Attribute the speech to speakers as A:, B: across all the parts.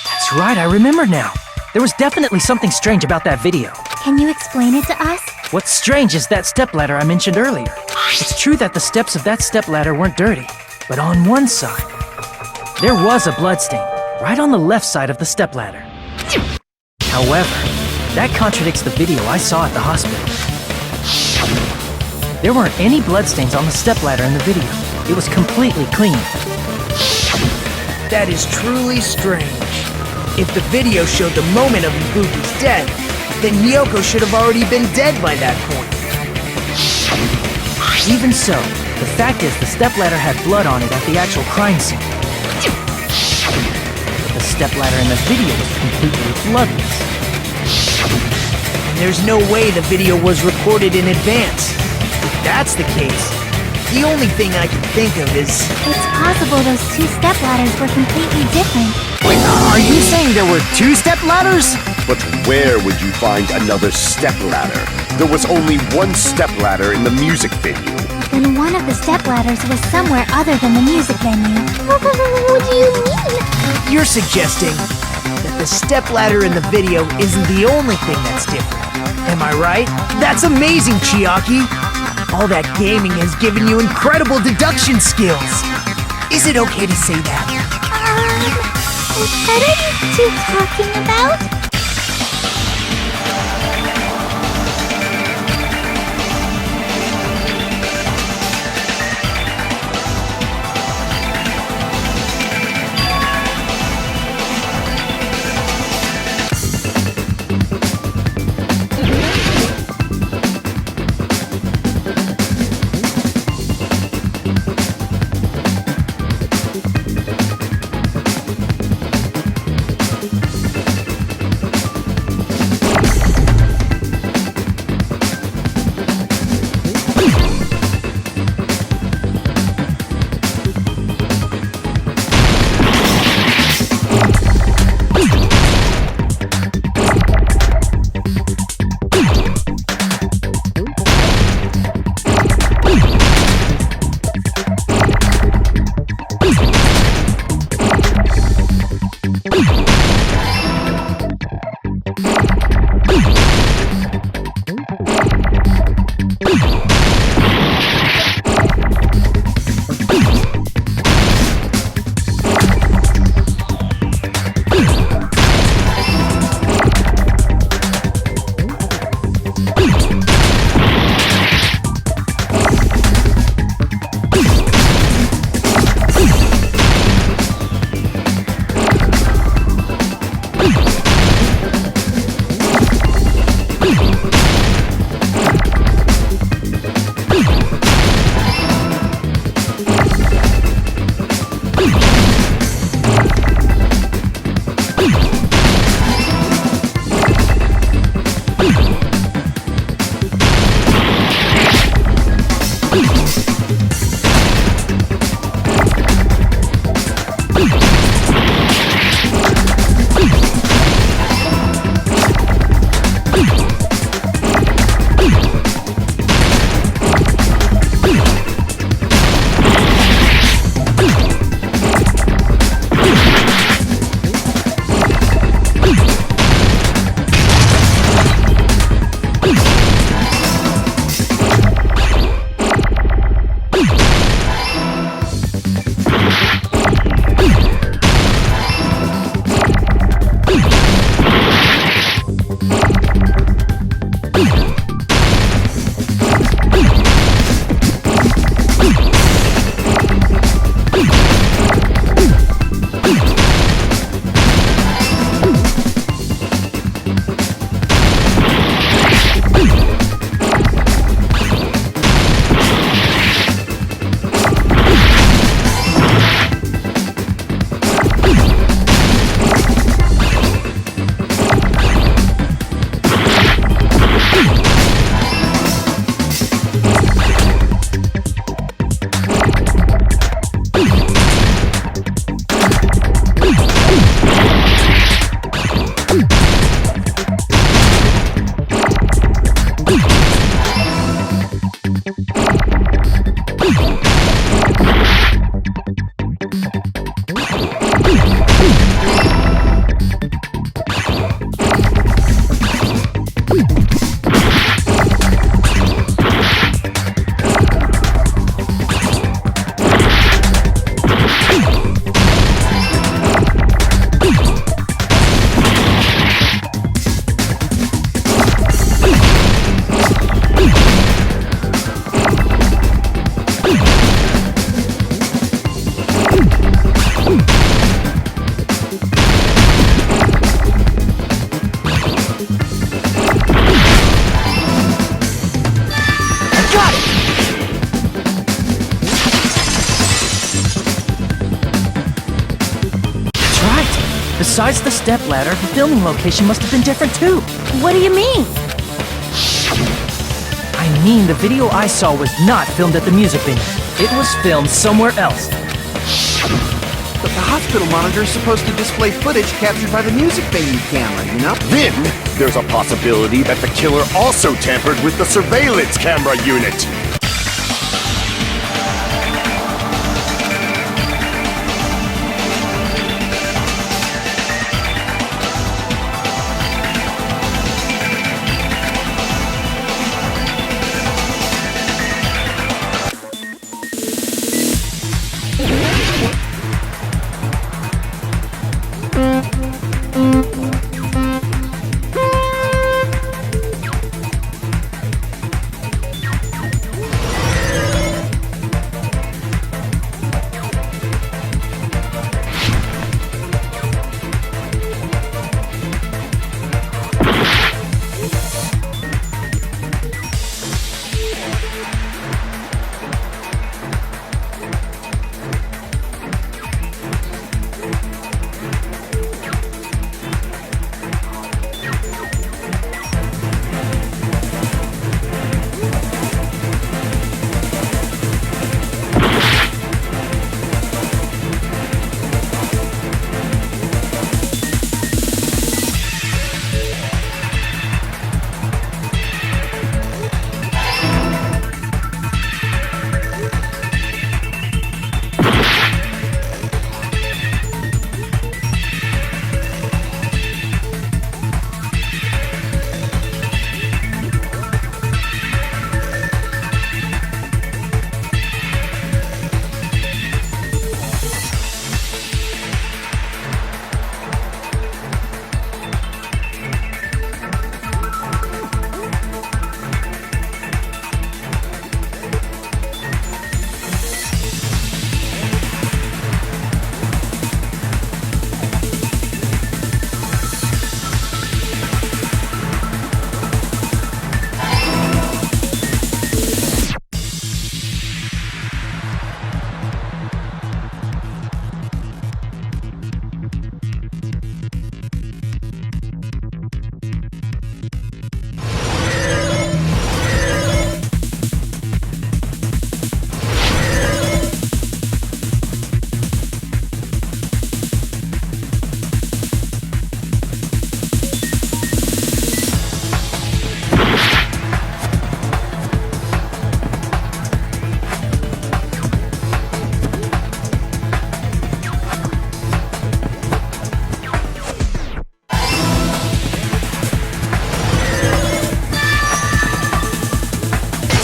A: That's right, I remember now. There was definitely something strange about that video.
B: Can you explain it to us?
A: What's strange is that stepladder I mentioned earlier. It's true that the steps of that stepladder weren't dirty, but on one side, there was a bloodstain, right on the left side of the stepladder. However, that contradicts the video I saw at the hospital. There weren't any bloodstains on the stepladder in the video. It was completely clean.
C: That is truly strange. If the video showed the moment of Ibuki's death, then Miyoko should have already been dead by that point.
A: Even so, the fact is the stepladder had blood on it at the actual crime scene. But the stepladder in the video was completely bloodless.
C: And there's no way the video was recorded in advance. If that's the case, the only thing I can think of is...
B: It's possible those two stepladders were completely different.
A: Wait, are you saying there were two stepladders?
D: But where would you find another stepladder? There was only one stepladder in the music venue.
B: Then one of the stepladders was somewhere other than the music venue. What do you mean?
C: You're suggesting that the stepladder in the video isn't the only thing that's different. Am I right? That's amazing, Chiaki! All that gaming has given you incredible deduction skills. Is it okay to say that?
B: What are you two talking about?
A: Besides the stepladder, the filming location must have been different too.
B: What do you mean?
A: I mean, the video I saw was not filmed at the music venue. It was filmed somewhere else.
E: But the hospital monitor is supposed to display footage captured by the music venue camera, you know?
D: Then, there's a possibility that the killer also tampered with the surveillance camera unit.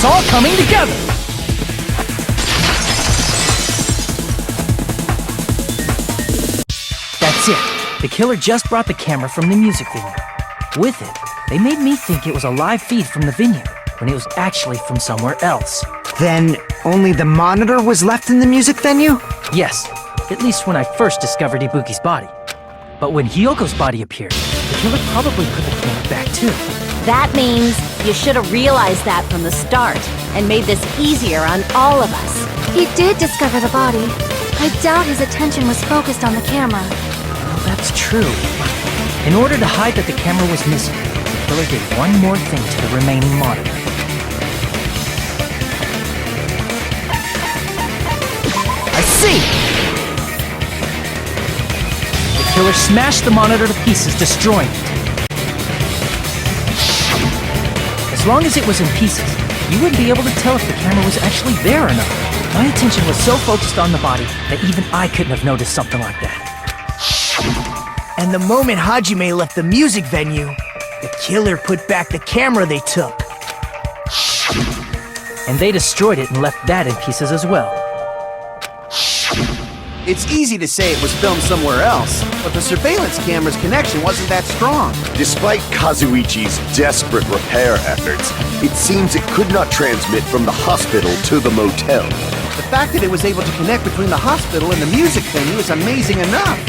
A: It's all coming together! That's it. The killer just brought the camera from the music venue. With it, they made me think it was a live feed from the venue, when it was actually from somewhere else.
C: Then only the monitor was left in the music venue?
A: Yes, at least when I first discovered Ibuki's body. But when Hyoko's body appeared, the killer probably put the camera back too.
F: That means you should have realized that from the start and made this easier on all of us.
B: He did discover the body. I doubt his attention was focused on the camera.
A: Well, that's true. In order to hide that the camera was missing, the killer did one more thing to the remaining monitor. I see! The killer smashed the monitor to pieces, destroying it. As long as it was in pieces, you wouldn't be able to tell if the camera was actually there or not. My attention was so focused on the body that even I couldn't have noticed something like that.
C: And the moment Hajime left the music venue, the killer put back the camera they took.
A: And they destroyed it and left that in pieces as well.
E: It's easy to say it was filmed somewhere else, but the surveillance camera's connection wasn't that strong.
D: Despite Kazuichi's desperate repair efforts, it seems it could not transmit from the hospital to the motel.
E: The fact that it was able to connect between the hospital and the music venue is amazing enough.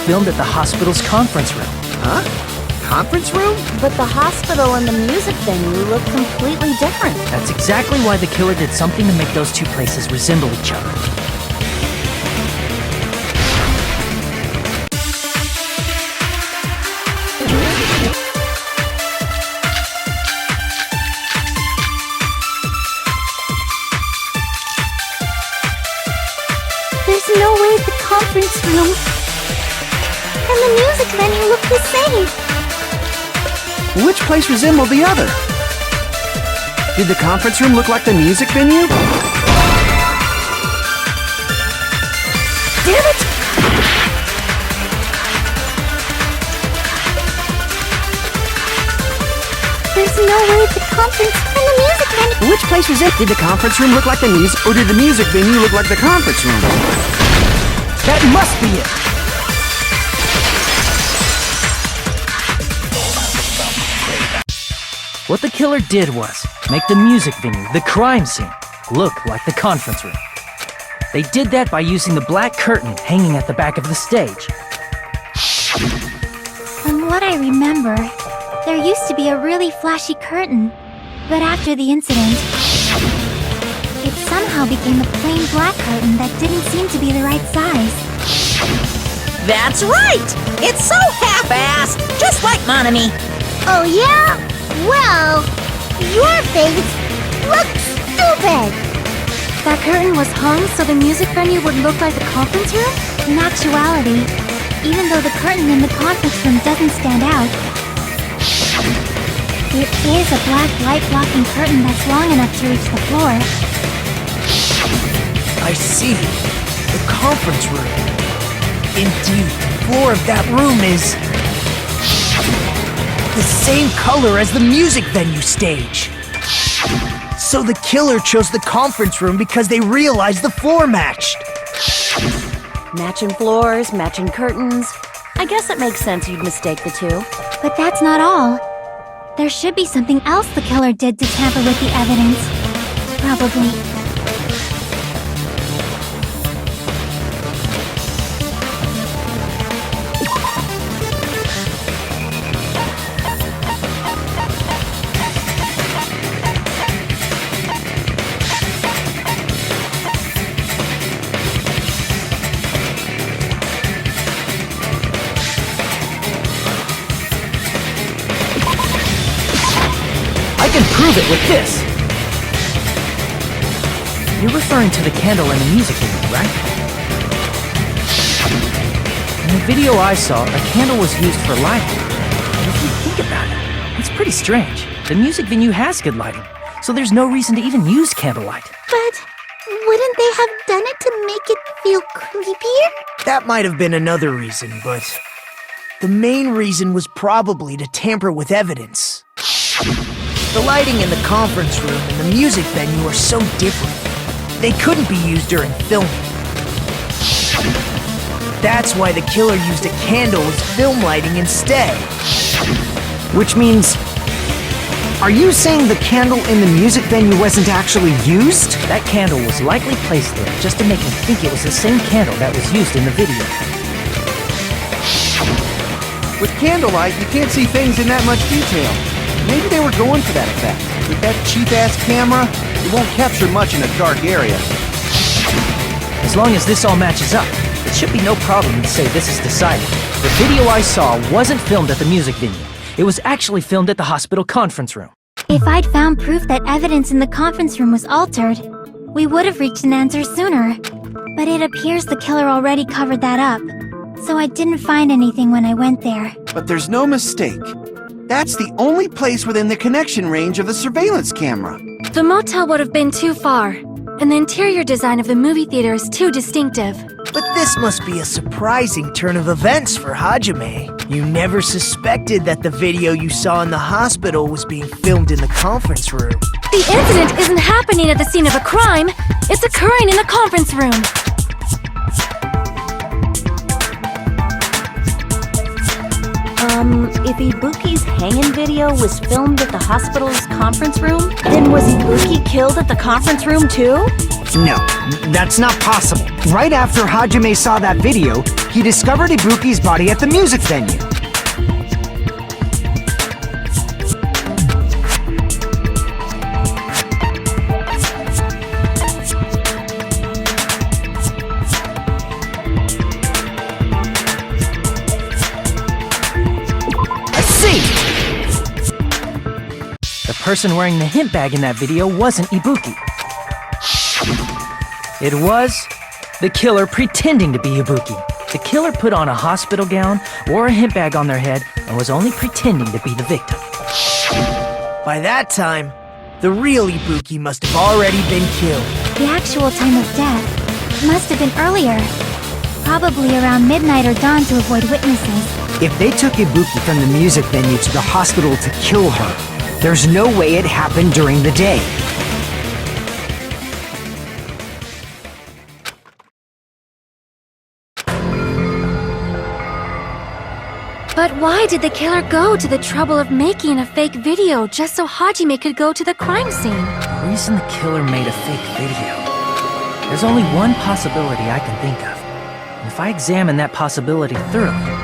A: filmed at the hospital's conference room.
E: Huh? Conference room?
F: But the hospital and the music venue look completely different.
A: That's exactly why the killer did something to make those two places resemble each other.
B: There's no way the conference room and the music venue look the same.
E: Which place resembled the other? Did the conference room look like the music venue?
B: Damn it! There's no way the conference and the music venue...
E: Which place resembled? Did the conference room look like the music, or did the music venue look like the conference room?
A: That must be it! What the killer did was make the music venue, the crime scene, look like the conference room. They did that by using the black curtain hanging at the back of the stage.
B: From what I remember, there used to be a really flashy curtain, but after the incident, it somehow became a plain black curtain that didn't seem to be the right size.
G: That's right! It's so half-assed, just like Monami.
B: Oh yeah? Well, your face looks stupid! That curtain was hung so the music venue would look like the conference room? In actuality, even though the curtain in the conference room doesn't stand out, it is a black light-blocking curtain that's long enough to reach the floor.
C: I see. The conference room. Indeed, the floor of that room is... the same color as the music venue stage. So the killer chose the conference room because they realized the floor matched.
F: Matching floors, matching curtains. I guess it makes sense you'd mistake the two.
B: But that's not all. There should be something else the killer did to tamper with the evidence. Probably.
A: I can prove it with this! You're referring to the candle in the music video, right? In the video I saw, a candle was used for lighting. And if you think about it, it's pretty strange. The music venue has good lighting, so there's no reason to even use candlelight.
B: But wouldn't they have done it to make it feel creepier?
C: That might have been another reason, but the main reason was probably to tamper with evidence. The lighting in the conference room and the music venue are so different. They couldn't be used during filming. That's why the killer used a candle as film lighting instead.
H: Which means... Are you saying the candle in the music venue wasn't actually used?
A: That candle was likely placed there just to make him think it was the same candle that was used in the video.
E: With candlelight, you can't see things in that much detail. Maybe they were going for that effect. With that cheap-ass camera, it won't capture much in a dark area.
A: As long as this all matches up, it should be no problem to say this is decided. The video I saw wasn't filmed at the music venue. It was actually filmed at the hospital conference room.
B: If I'd found proof that evidence in the conference room was altered, we would have reached an answer sooner. But it appears the killer already covered that up, so I didn't find anything when I went there.
E: But there's no mistake. That's the only place within the connection range of the surveillance camera.
I: The motel would have been too far, and the interior design of the movie theater is too distinctive.
C: But this must be a surprising turn of events for Hajime. You never suspected that the video you saw in the hospital was being filmed in the conference room.
I: The incident isn't happening at the scene of a crime, it's occurring in the conference room.
F: If Ibuki's hanging video was filmed at the hospital's conference room, then was Ibuki killed at the conference room too?
H: No, that's not possible. Right after Hajime saw that video, he discovered Ibuki's body at the music venue.
A: The person wearing the hint bag in that video wasn't Ibuki. It was the killer pretending to be Ibuki. The killer put on a hospital gown, wore a hint bag on their head, and was only pretending to be the victim.
C: By that time, the real Ibuki must have already been killed.
B: The actual time of death must have been earlier. Probably around midnight or dawn to avoid witnesses.
H: If they took Ibuki from the music venue to the hospital to kill her, there's no way it happened during the day.
I: But why did the killer go to the trouble of making a fake video just so Hajime could go to the crime scene?
A: The reason the killer made a fake video. There's only one possibility I can think of. And if I examine that possibility thoroughly,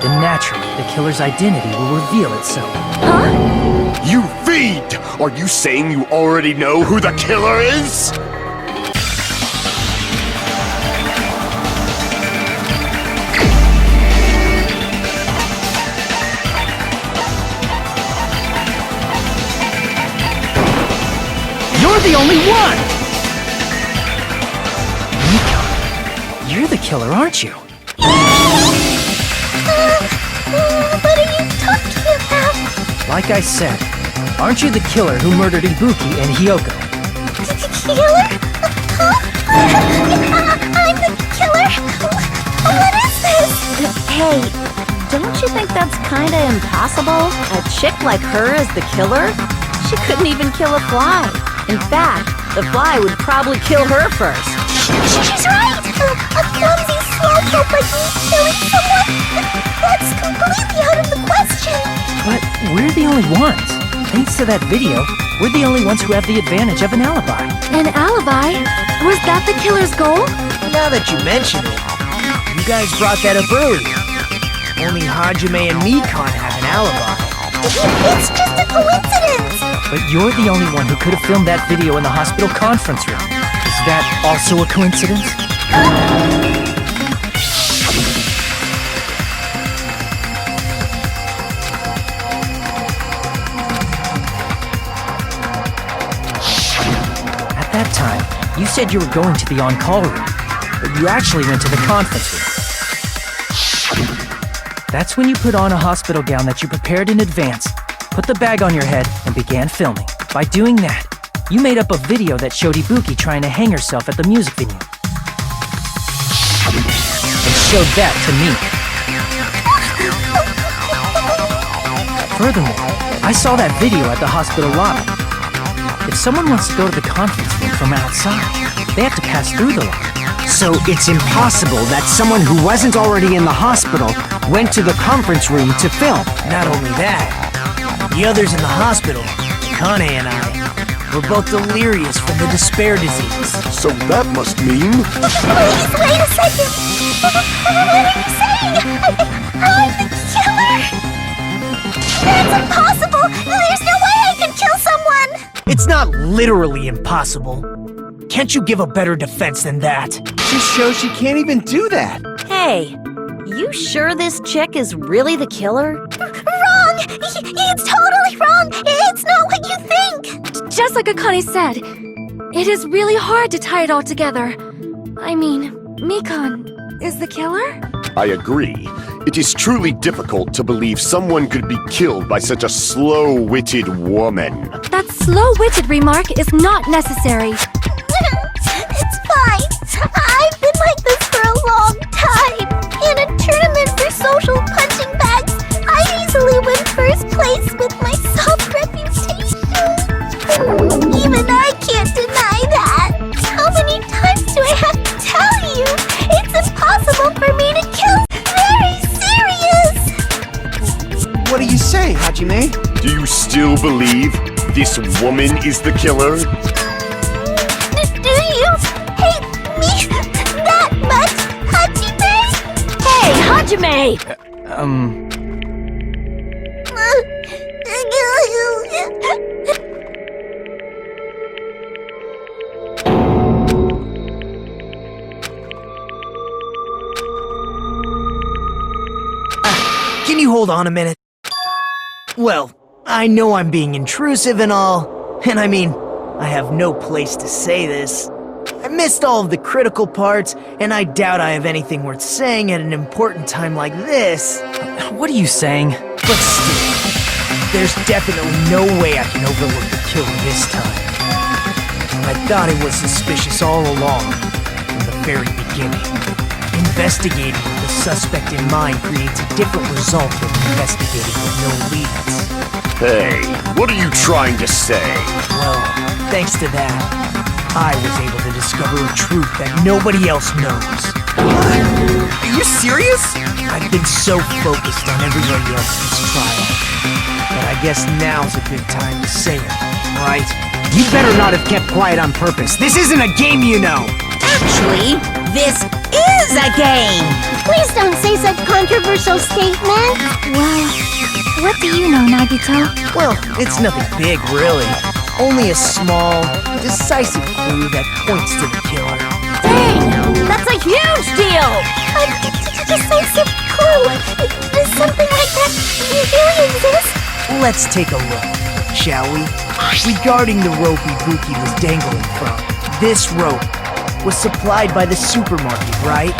A: then naturally the killer's identity will reveal itself.
I: Huh?
D: You fiend! Are you saying you already know who the killer is?
A: You're the only one! Miko, you're the killer, aren't you?
B: What are you talking about?
A: Like I said, aren't you the killer who murdered Ibuki and Hyoko?
B: Killer? Huh? I'm the killer? What is this?
F: Hey, Don't you think that's kinda impossible? A chick like her as the killer? She couldn't even kill a fly. In fact, the fly would probably kill her first.
B: She's right! A clumsy slowpoke like me killing someone? That's completely out of the question!
A: But we're the only ones. Thanks to that video, we're the only ones who have the advantage of an alibi.
I: An alibi? Was that the killer's goal?
C: Now that you mention it, you guys brought that up earlier. Only Hajime and Mikan have an alibi.
B: It's just a coincidence!
A: But you're the only one who could have filmed that video in the hospital conference room. Is that also a coincidence? At that time, you said you were going to the on-call room, but you actually went to the conference room. That's when you put on a hospital gown that you prepared in advance, put the bag on your head, and began filming. By doing that, you made up a video that showed Ibuki trying to hang herself at the music venue. And showed that to me. Furthermore, I saw that video at the hospital lobby. If someone wants to go to the conference room from outside, they have to pass through the lobby.
H: So it's impossible that someone who wasn't already in the hospital went to the conference room to film.
C: Not only that, the others in the hospital, Kane and I, were both delirious from the despair disease.
D: So that must mean...
B: Please, wait a second! What are you saying? I'm the killer? That's impossible! There's no way I can kill someone!
C: It's not literally impossible. Can't you give a better defense than that?
E: Just shows she can't even do that.
F: Hey, you sure this chick is really the killer?
B: Wrong! It's totally wrong! It's not what you think!
I: Just like Akane said, it is really hard to tie it all together. I mean, Mikan is the killer?
D: I agree. It is truly difficult to believe someone could be killed by such a slow-witted woman.
I: That slow-witted remark is not necessary.
B: It's fine. I've been like this for a long time. In a tournament for social punching bags, I easily win first place with my soft reputation. Even I can't deny that. How many times do I have to tell you? It's impossible for me to kill. Very serious.
E: What do you say, Hajime?
D: Do you still believe this woman is the killer?
B: Do you hate me that much, Hajime?
F: Hey, Hajime!
C: Can you hold on a minute? Well, I know I'm being intrusive and all, and I mean, I have no place to say this. I missed all of the critical parts, and I doubt I have anything worth saying at an important time like this.
A: What are you saying?
C: But still, there's definitely no way I can overlook the killer this time. I thought it was suspicious all along, from the very beginning. Investigating with the suspect in mind creates a different result than investigating with no leads.
D: Hey, what are you trying to say?
C: Well, thanks to that, I was able to discover a truth that nobody else knows.
E: Are you serious?
C: I've been so focused on everybody else's trial, but I guess now's a good time to say it, right?
H: You better not have kept quiet on purpose. This isn't a game, you know.
G: Actually, this is a game!
B: Please don't say such controversial statements.
I: Well, what do you know, Nagito?
C: Well, it's nothing big, really. Only a small, decisive clue that points to the killer.
F: Dang! That's a huge deal!
B: A decisive clue. Does something like that really exist?
C: Let's take a look, shall we? Regarding the rope Ibuki was dangling from, this rope was supplied by the supermarket, right?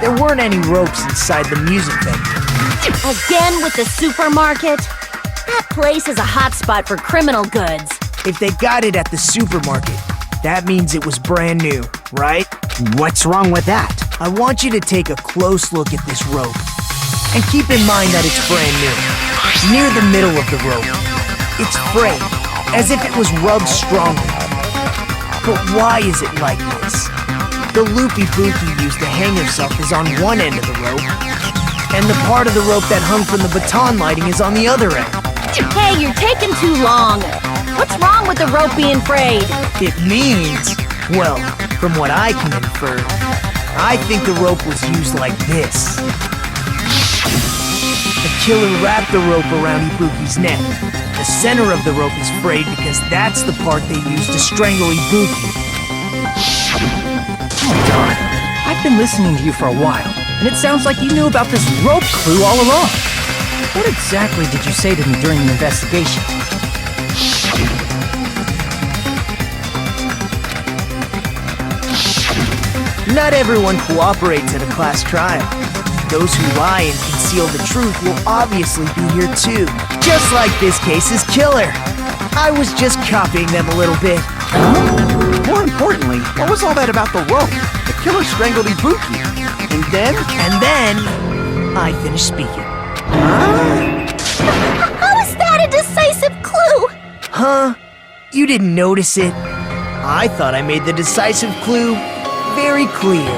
C: There weren't any ropes inside the music venue.
F: Again with the supermarket? That place is a hotspot for criminal goods.
C: If they got it at the supermarket, that means it was brand new, right?
H: What's wrong with that?
C: I want you to take a close look at this rope. And keep in mind that it's brand new. Near the middle of the rope, it's frayed, as if it was rubbed strongly. But why is it like this? The loopy Buki used to hang herself is on one end of the rope, and the part of the rope that hung from the baton lighting is on the other end.
F: Hey, you're taking too long. What's wrong with the rope being frayed?
C: It means, well, from what I can infer, I think the rope was used like this. The killer wrapped the rope around Ibuki's neck. The center of the rope is frayed because that's the part they used to strangle Ibuki.
A: Oh, darn. I've been listening to you for a while, and it sounds like you knew about this rope clue all along. What exactly did you say to me during the investigation?
C: Not everyone cooperates at a class trial. Those who lie and conceal the truth will obviously be here too. Just like this case's killer. I was just copying them a little bit.
E: More importantly, what was all that about the rope? The killer strangled Ibuki. And then?
C: And then, I finished speaking.
B: How is that a decisive clue?
C: Huh? You didn't notice it? I thought I made the decisive clue very clear.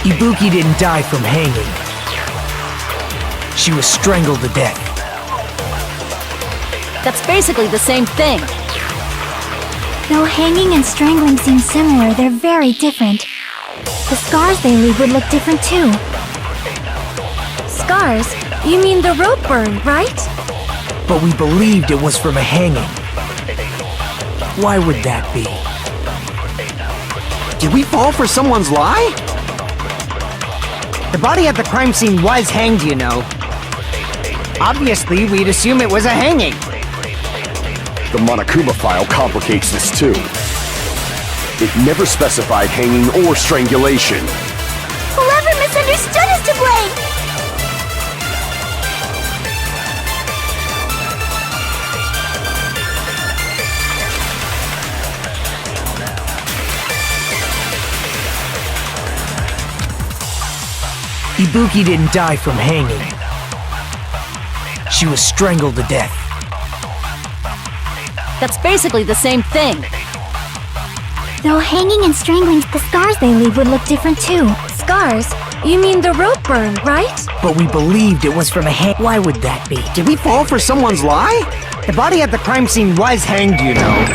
C: Ibuki didn't die from hanging. She was strangled to death.
F: That's basically the same thing.
B: Though hanging and strangling seem similar, they're very different. The scars they leave would look different too.
I: Scars? You mean the rope burn, right?
C: But we believed it was from a hanging. Why would that be?
E: Did we fall for someone's lie?
H: The body at the crime scene was hanged, you know. Obviously, we'd assume it was a hanging.
D: The Monokuma file complicates this too. It never specified hanging or strangulation.
B: Whoever misunderstood is to blame!
C: Ibuki didn't die from hanging. She was strangled to death.
F: That's basically the same thing.
B: Though hanging and strangling, the scars they leave would look different too.
I: Scars? You mean the rope burn, right?
C: But we believed it was from a hang. Why would that be?
E: Did we fall for someone's lie?
H: The body at the crime scene was hanged, you know.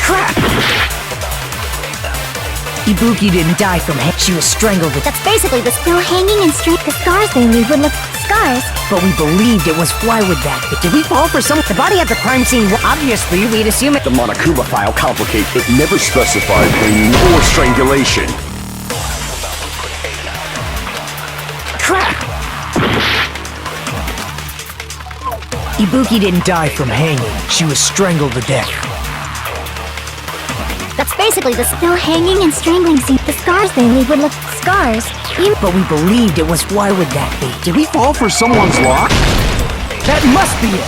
C: Crap! Ibuki didn't die from hanging. She was strangled to death.
B: That's basically the though hanging and the scars they leave would look scars.
C: But we believed it was. Why would that be?
H: Did we fall for some? The body at the crime scene. Obviously, we'd assume it.
D: The Monokuma file complicates. It never specified hanging or strangulation.
C: Crap! Ibuki didn't die from hanging. She was strangled to death.
B: That's basically the though hanging and strangling scene. The scars they leave would look scars.
C: But we believed it was. Why would that be?
E: Did we fall for someone's lie?
C: That must be it!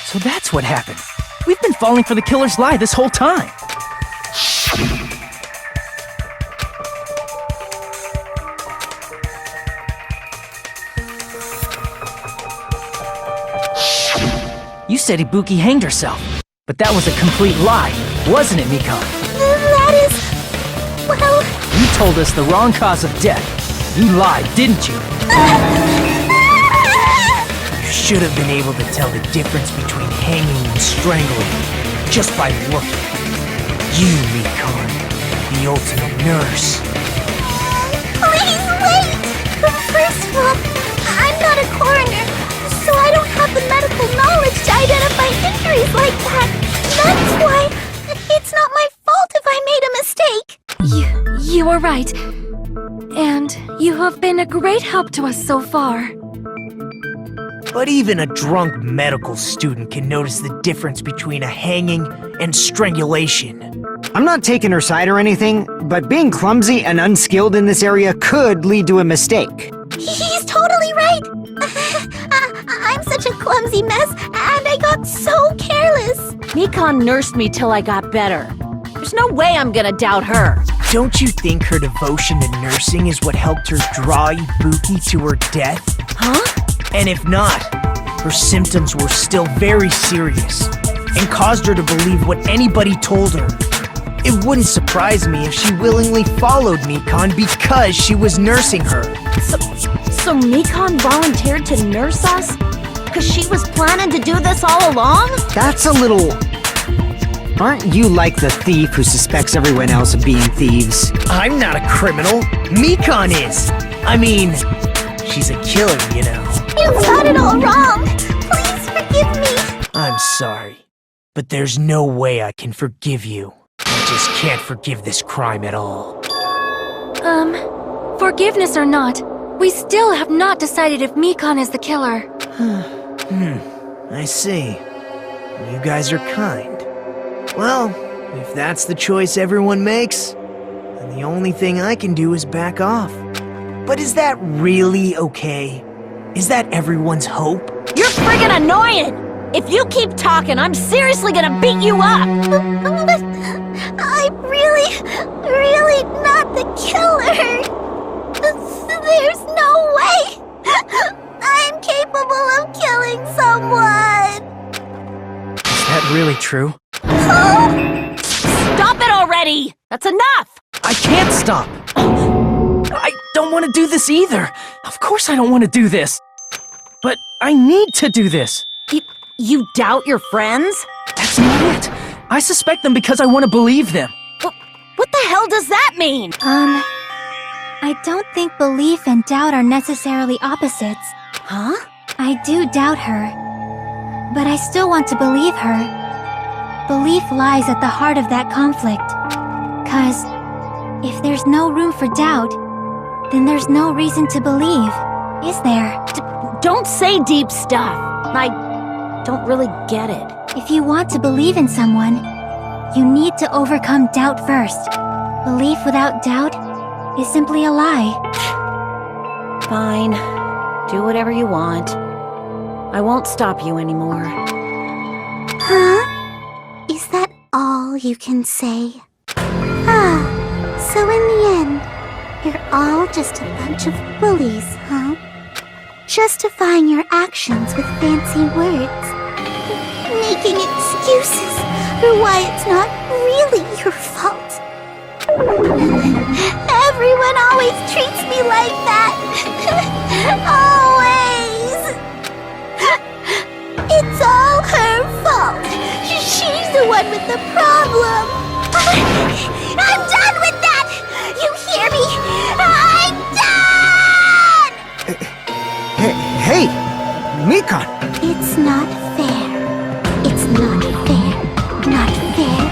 C: So that's what happened. We've been falling for the killer's lie this whole time. You said Ibuki hanged herself, but that was a complete lie, wasn't it, Mikon?
B: That is... well...
C: You told us the wrong cause of death. You lied, didn't you? You should have been able to tell the difference between hanging and strangling just by looking. You, Mikon, the ultimate nurse.
B: Please wait! First of all, I'm not a coroner, so I don't have the medical knowledge to identify injuries like that. That's why it's not my fault if I made a mistake.
I: You are right. And you have been a great help to us so far.
C: But even a drunk medical student can notice the difference between a hanging and strangulation.
H: I'm not taking her side or anything, but being clumsy and unskilled in this area could lead to a mistake.
B: He's totally right. I'm such a clumsy mess, and I got so careless.
F: Mikon nursed me till I got better. There's no way I'm gonna doubt her.
C: Don't you think her devotion to nursing is what helped her draw Ibuki to her death?
F: Huh?
C: And if not, her symptoms were still very serious and caused her to believe what anybody told her. It wouldn't surprise me if she willingly followed Mikon because she was nursing her.
F: So Mikon volunteered to nurse us? Because she was planning to do this all along?
H: That's a little... Aren't you like the thief who suspects everyone else of being thieves?
C: I'm not a criminal. Mikon is. I mean, she's a killer, you know.
B: You've got it all wrong. Please forgive me.
C: I'm sorry, but there's no way I can forgive you. I just can't forgive this crime at all.
I: Forgiveness or not, we still have not decided if Mikon is the killer.
C: I see. You guys are kind. Well, if that's the choice everyone makes, then the only thing I can do is back off. But is that really okay? Is that everyone's hope?
F: You're friggin' annoying! If you keep talking, I'm seriously gonna beat you up!
B: But I'm really not the killer. There's no way I'm capable of killing someone.
C: Is that really true?
F: Stop it already! That's enough!
C: I can't stop! I don't want to do this either! Of course I don't want to do this! But I need to do this!
F: You doubt your friends?
C: That's not it! I suspect them because I want to believe them!
F: What the hell does that mean?
B: I don't think belief and doubt are necessarily opposites.
F: Huh?
B: I do doubt her, but I still want to believe her. Belief lies at the heart of that conflict. 'Cause if there's no room for doubt, then there's no reason to believe, is there?
F: Don't say deep stuff. I don't really get it.
B: If you want to believe in someone, you need to overcome doubt first. Belief without doubt is simply a lie.
F: Fine. Do whatever you want. I won't stop you anymore.
B: Huh? Is that all you can say? So in the end, you're all just a bunch of bullies, huh? Justifying your actions with fancy words. Making excuses for why it's not really your fault. Everyone always treats me like that. Always. It's all her fault. She's the one with the problem. I'm done with that! You hear me? I'm done!
H: Hey, Mikon!
B: It's not fair. It's not fair. Not fair.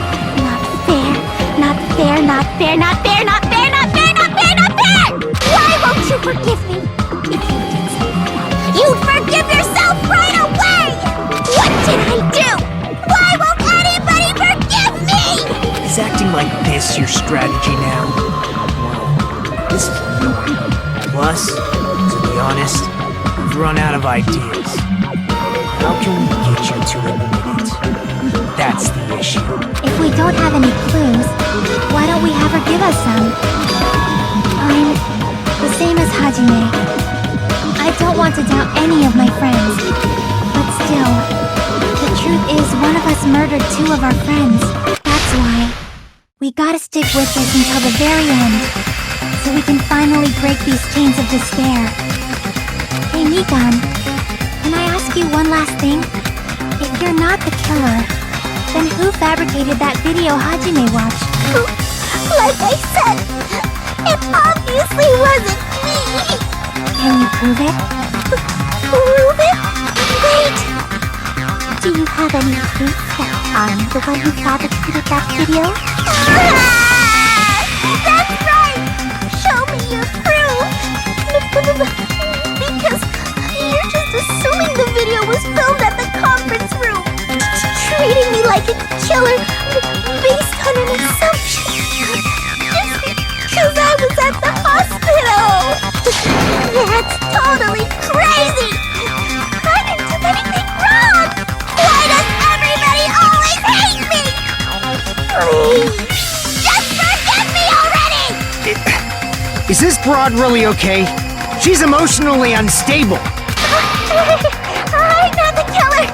B: Not fair. Not fair. Not fair. Not fair. Not fair. Not fair. Not fair. Not fair! Why won't you forgive me? If you did something wrong, you'd forgive yourself right away! What did I do? Why won't anybody forgive me?
C: Is acting like this your strategy now? Well, this is annoying. Plus, to be honest, I've run out of ideas. How can we get you to admit it? That's the issue.
B: If we don't have any clues, why don't we have her give us some? I'm the same as Hajime. I don't want to doubt any of my friends. But still, the truth is one of us murdered 2 of our friends. That's why we gotta stick with this until the very end, so we can finally break these chains of despair. Hey Mikon, can I ask you one last thing? If you're not the killer, then who fabricated that video Hajime watched? Like I said, it obviously wasn't me! Can you prove it? Prove it? Wait! Do you have any proof that I'm the one who fabricated that video? That's right! Show me your proof! Because you're just assuming the
H: Is this broad really okay? She's emotionally unstable.
B: I'm not the killer!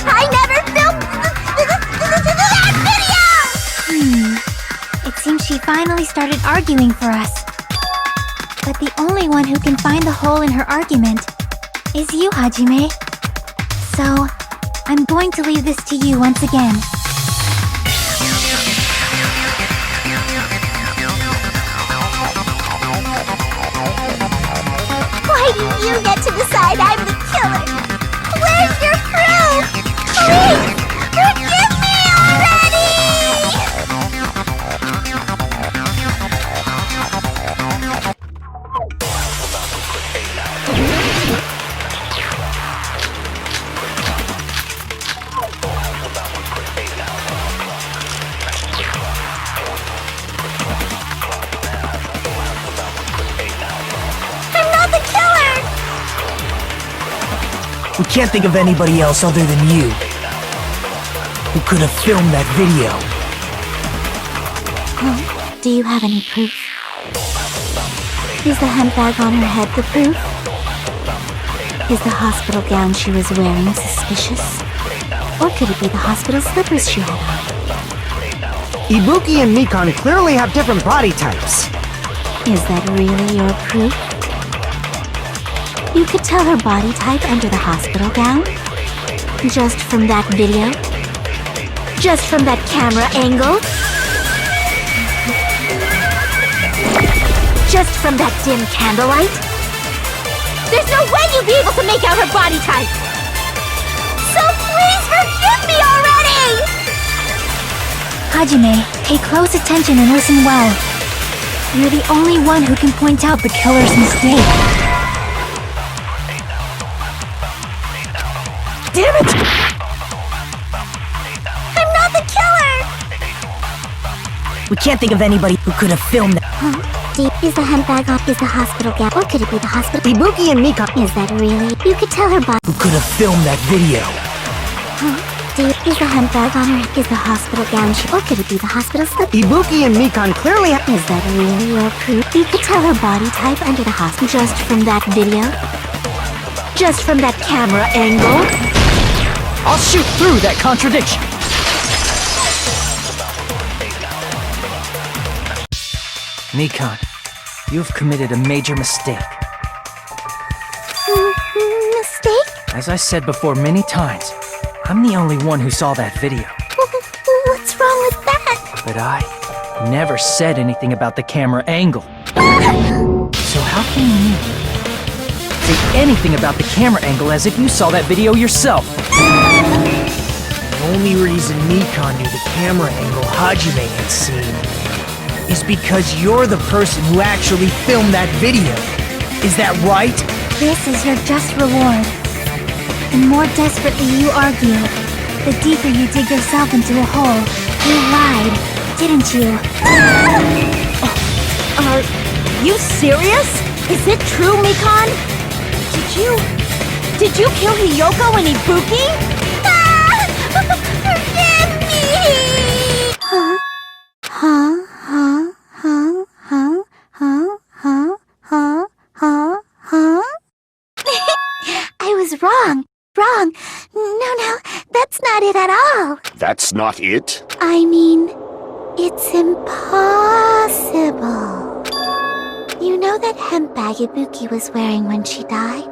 B: I never filmed that video! It seems she finally started arguing for us. But the only one who can find the hole in her argument is you, Hajime. So, I'm going to leave this to you once again. Why do you get to decide I'm the killer? Where's your proof? Please, forgive me already! I'm not the killer!
C: We can't think of anybody else other than you who could have filmed that video.
B: Do you have any proof? Is the handbag on her head the proof? Is the hospital gown she was wearing suspicious? Or could it be the hospital slippers she had on?
H: Ibuki and Mikan clearly have different body types.
B: Is that really your proof? You could tell her body type under the hospital gown? Just from that video? Just from that camera angle? Just from that dim candlelight? There's no way you'd be able to make out her body type! So please forgive me already! Hajime, pay close attention and listen well. You're the only one who can point out the killer's mistake.
C: Damn it!
B: I'm not the killer!
C: We can't think of anybody who could have filmed that.
B: Is the handbag on? Is the hospital gown? Or could it be the hospital?
H: Ibuki and Mikan.
B: Is that really? You could tell her body.
C: Who could have filmed that video.
B: Is the handbag on her? Is the hospital gown? Or could it be the hospital slip?
H: Ibuki and Mikan clearly have...
B: Is that really your proof? You could tell her body type under the hospital just from that video? Just from that camera angle?
A: I'll shoot through that contradiction. Mikan, you've committed a major mistake.
B: Mistake?
A: As I said before many times, I'm the only one who saw that video.
B: What's wrong with that?
A: But I never said anything about the camera angle. So how can you say anything about the camera angle as if you saw that video yourself?
C: The only reason Mikan knew the camera angle Hajime had seen is because you're the person who actually filmed that video. Is that right?
B: This is your just reward. The more desperately you argue, the deeper you dig yourself into a hole. You lied, didn't you?
F: Are you serious? Is it true, Mikan? Did you kill Hiyoko and Ibuki?
B: Forgive me! I was wrong. No, that's not it at all.
D: That's not it?
B: I mean, it's impossible. You know that hemp bag Ibuki was wearing when she died?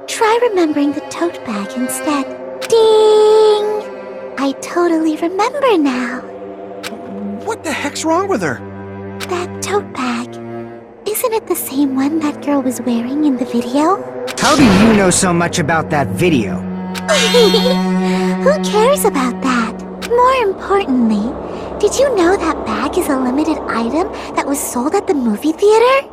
B: Try remembering the tote bag instead. Ding! I totally remember now.
E: What the heck's wrong with her?
B: That tote bag. Isn't it the same one that girl was wearing in the video?
H: How do you know so much about that video?
B: Who cares about that? More importantly, did you know that bag is a limited item that was sold at the movie theater?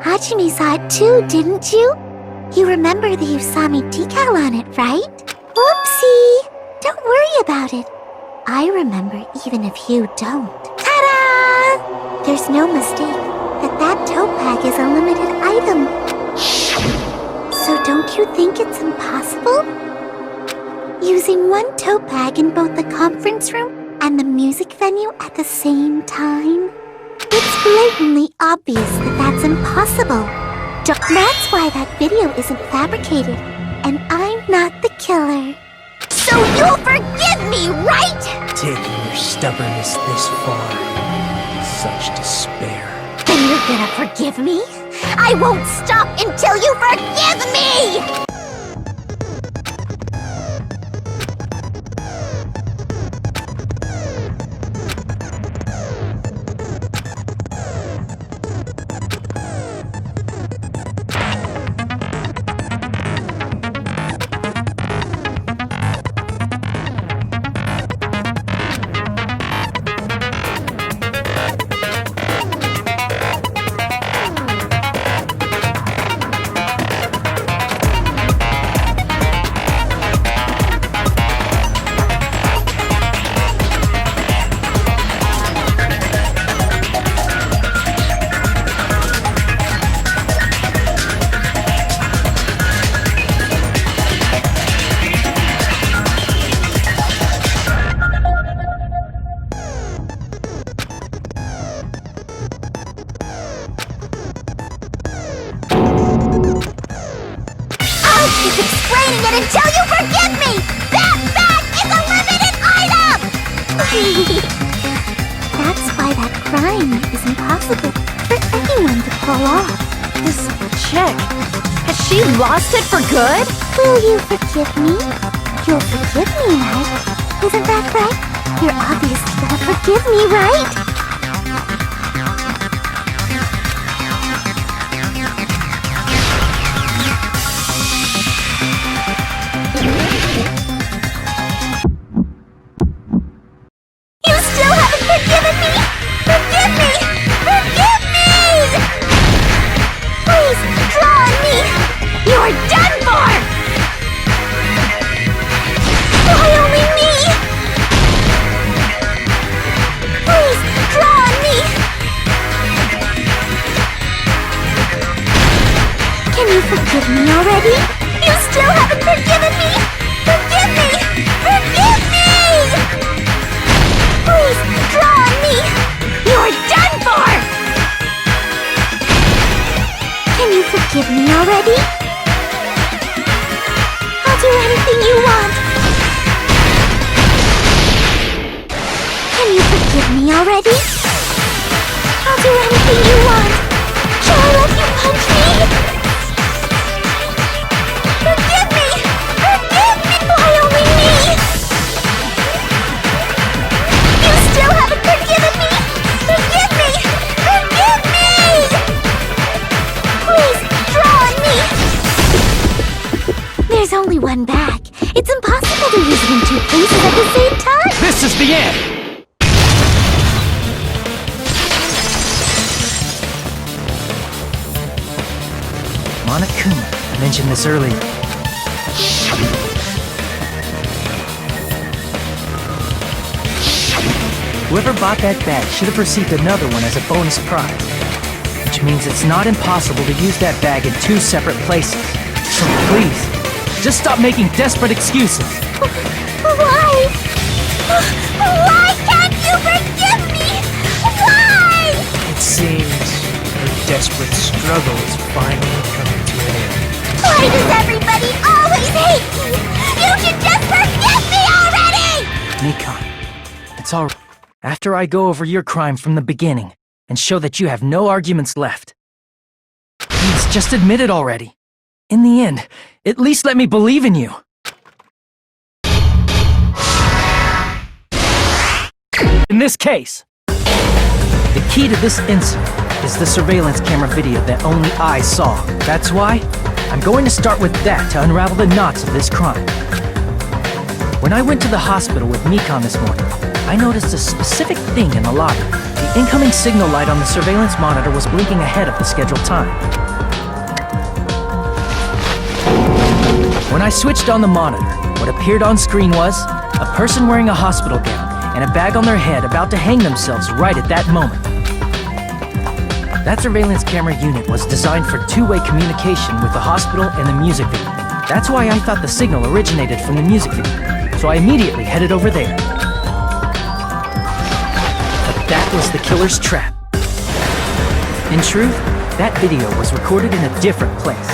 B: Hajime saw it too, didn't you? You remember the Usami decal on it, right? Whoopsie! Don't worry about it. I remember even if you don't. Ta-da! There's no mistake that tote bag is a limited item. So don't you think it's impossible? Using one tote bag in both the conference room and the music venue at the same time? It's blatantly obvious that that's impossible. That's why that video isn't fabricated, and I'm not the killer. So you'll forgive me, right?
A: Taking your stubbornness this far. Such despair.
B: Then you're gonna forgive me? I won't stop until you forgive me! Explaining it until you forgive me! That bag is a limited item! That's why that crime is impossible for anyone to pull off.
F: This chick, has she lost it for good?
B: Will you forgive me? You'll forgive me, right? Isn't that right? You're obviously gonna forgive me, right? You still haven't forgiven me! Forgive me! Forgive me! Please, draw on me! You're done for! Why only me? Please, draw on me! Can you forgive me already? You still haven't forgiven me! Forgive me! Forgive me! Please, draw on me! You're done for! Can you forgive me already? I'll do anything you want. Can you forgive me already? I'll do anything you want. Shall I let you punch me? Forgive me! Forgive me! Why only me? You still haven't forgiven me! Forgive me! Forgive me! Please, draw on me! There's only one bag. It's impossible to use it in two places at the same time!
A: This is the end! Monokuma, I mentioned this earlier. Whoever bought that bag should have received another one as a bonus prize. Which means it's not impossible to use that bag in two separate places. So please, just stop making desperate excuses.
B: Why? Why can't you forgive me? Why?
A: It seems her desperate struggle is finally coming to an end.
B: Why does everybody always hate me? You should just forgive me already!
A: Nikon, it's all right. After I go over your crime from the beginning and show that you have no arguments left. Please, just admit it already. In the end, at least let me believe in you. In this case, the key to this incident is the surveillance camera video that only I saw. That's why I'm going to start with that to unravel the knots of this crime. When I went to the hospital with Mikon this morning, I noticed a specific thing in the lobby. The incoming signal light on the surveillance monitor was blinking ahead of the scheduled time. When I switched on the monitor, what appeared on screen was a person wearing a hospital gown and a bag on their head about to hang themselves right at that moment. That surveillance camera unit was designed for two-way communication with the hospital and the music venue. That's why I thought the signal originated from the music venue, so I immediately headed over there. that was the killer's trap. In truth, that video was recorded in a different place.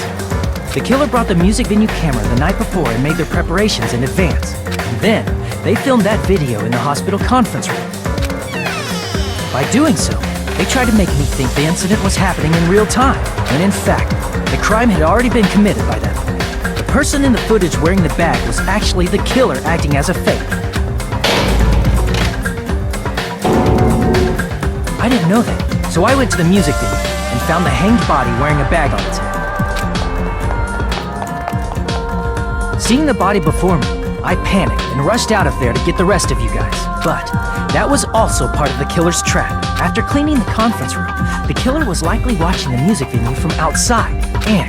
A: The killer brought the music venue camera the night before and made their preparations in advance. And then, they filmed that video in the hospital conference room. By doing so, they tried to make me think the incident was happening in real time, when in fact, the crime had already been committed by that point. The person in the footage wearing the bag was actually the killer acting as a fake. I didn't know that, so I went to the music venue and found the hanged body wearing a bag on its head. Seeing the body before me, I panicked and rushed out of there to get the rest of you guys. But that was also part of the killer's trap. After cleaning the conference room, the killer was likely watching the music venue from outside. And,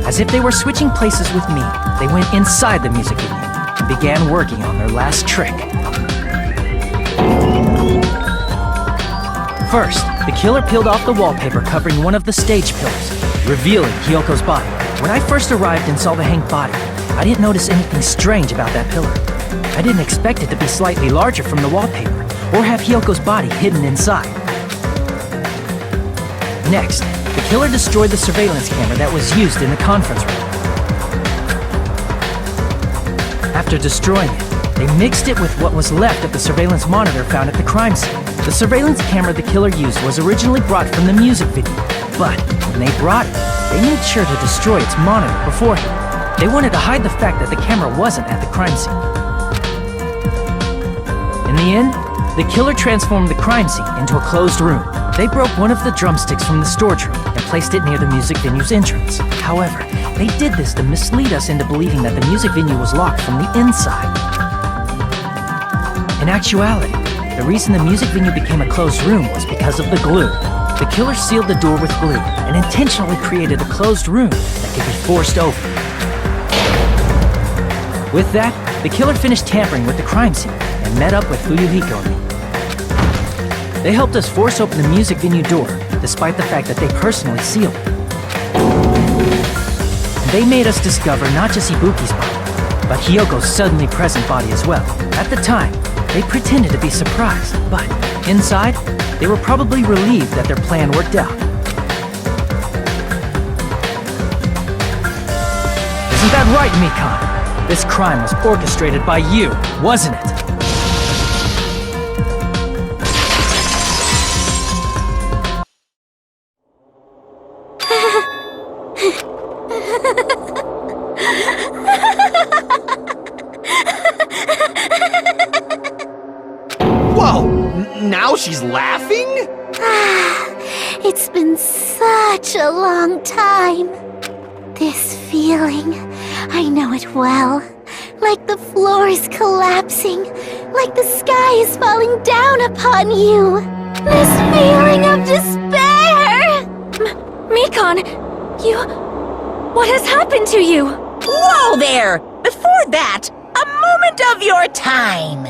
A: as if they were switching places with me, they went inside the music venue and began working on their last trick. First, the killer peeled off the wallpaper covering one of the stage pillars, revealing Hyoko's body. When I first arrived and saw the hanged body, I didn't notice anything strange about that pillar. I didn't expect it to be slightly larger from the wallpaper, or have Hyoko's body hidden inside. Next, the killer destroyed the surveillance camera that was used in the conference room. After destroying it, they mixed it with what was left of the surveillance monitor found at the crime scene. The surveillance camera the killer used was originally brought from the music video, but when they brought it, they made sure to destroy its monitor beforehand. They wanted to hide the fact that the camera wasn't at the crime scene. In the end, the killer transformed the crime scene into a closed room. They broke one of the drumsticks from the storage room and placed it near the music venue's entrance. However, they did this to mislead us into believing that the music venue was locked from the inside. In actuality, the reason the music venue became a closed room was because of the glue. The killer sealed the door with glue and intentionally created a closed room that could be forced open. With that, the killer finished tampering with the crime scene and met up with Fuyuhiko and me. They helped us force open the music venue door, despite the fact that they personally sealed it. And they made us discover not just Ibuki's body, but Hyoko's suddenly present body as well. At the time, they pretended to be surprised, but inside, they were probably relieved that their plan worked out. Isn't that right, Mikan? This crime was orchestrated by you, wasn't it?
E: Whoa! Now she's laughing?
B: It's been such a long time. This feeling, I know it well. Like the floor is collapsing, like the sky is falling down upon you. This feeling of despair!
I: Mikan, what has happened to you?
G: Whoa there! Before that, a moment of your time.